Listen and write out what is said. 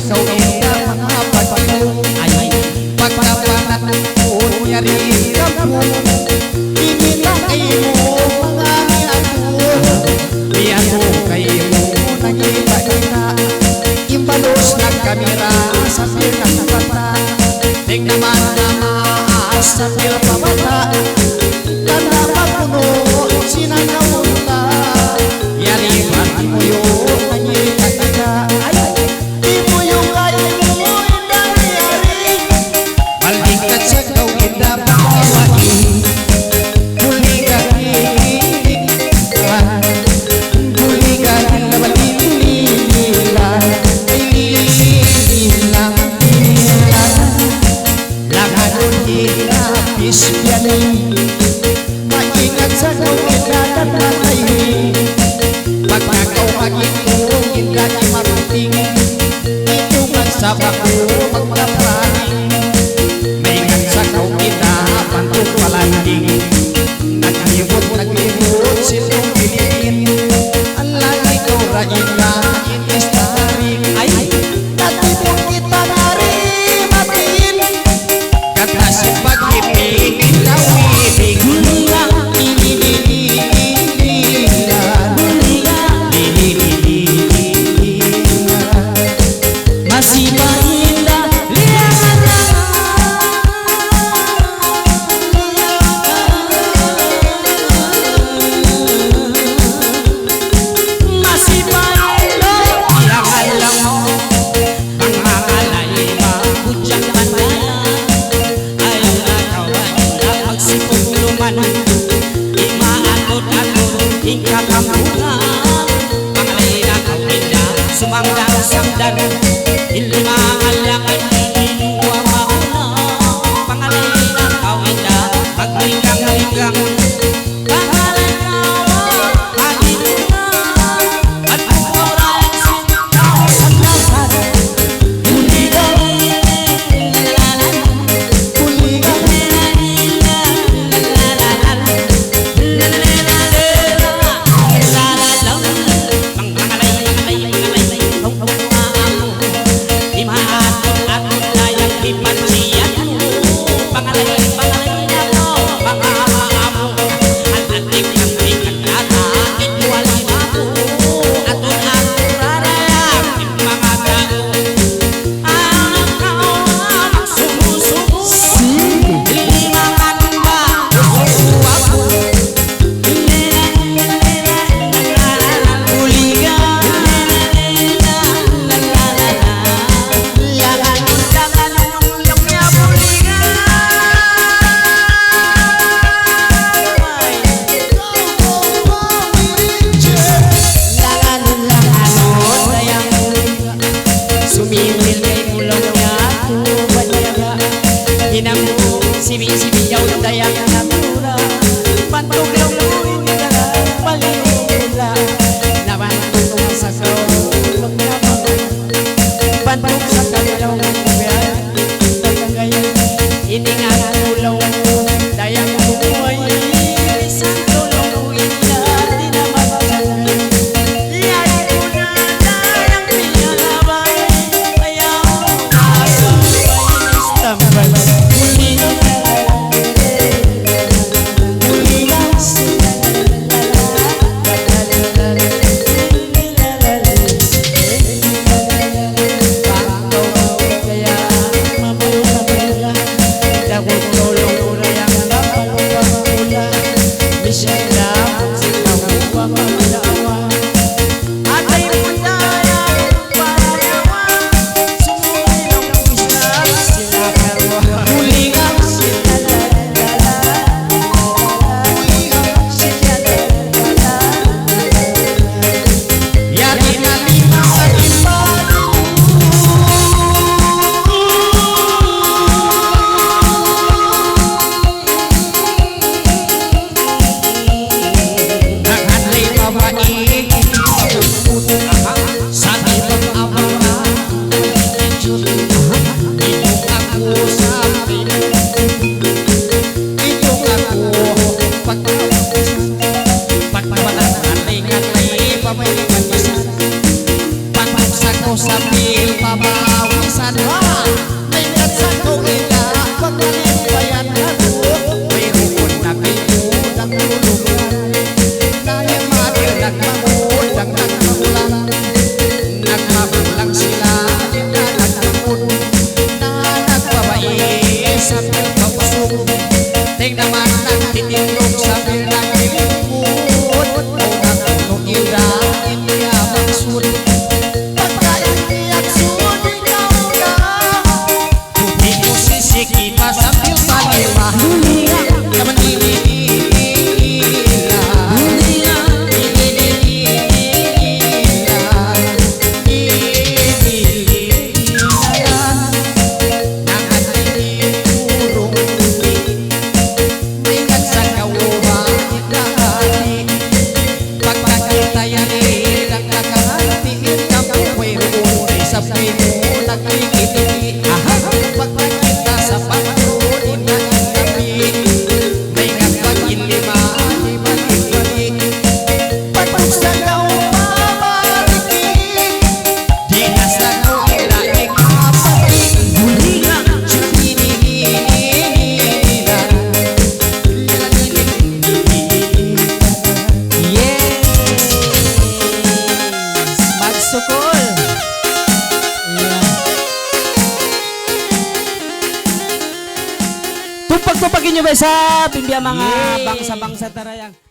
kau indah mengapa kau pagkawanan pun nyari kamu diminta kamu mengani aku biar kamu nagita-gita imbalos ng kamera sambil nakabata ting naman na sambil pabata tanda mapuno sinangamunta yari pati mo yung nagita-gita di mo yung kaya mo nangyari balikan sa kau indah pangawai maingat sa kau indah dan matay pagka kau maging indah di maruting ito man sa bako magpapaning maingat sa kau indah pantuk palanding naglibot silong pilipin ang lagi kau rain na inistaring ay natipong kita narimatin kata pag-ibig lawibig masih maindah masih maindah yang alam ang makalay mabudyak pandaya hingga kampungan pangalina kau indah sumangdang samdan ilimangan yang dua mauna pangalina kau indah paglinggang-linggang pangalan kau adina at orang kau sandakan kuligang sibi-sibi jauh dayang natura pantuk lewuin dalam palila lawan tuntung sa kau pagkabang pantuk sa kanilang biyan tagay ini nga tulong dayang buhay isang tulong ina di na mapagay iyay ko na dayang pinalabay ayaw nakasabay istambay sambil Pagkain niya't sumigaw ka, hindi mo sisikita sambil paliwa. Naman Sukol. Tupag-tupagin nyo ba sa bimbya mga bangsa-bangsa tarayang.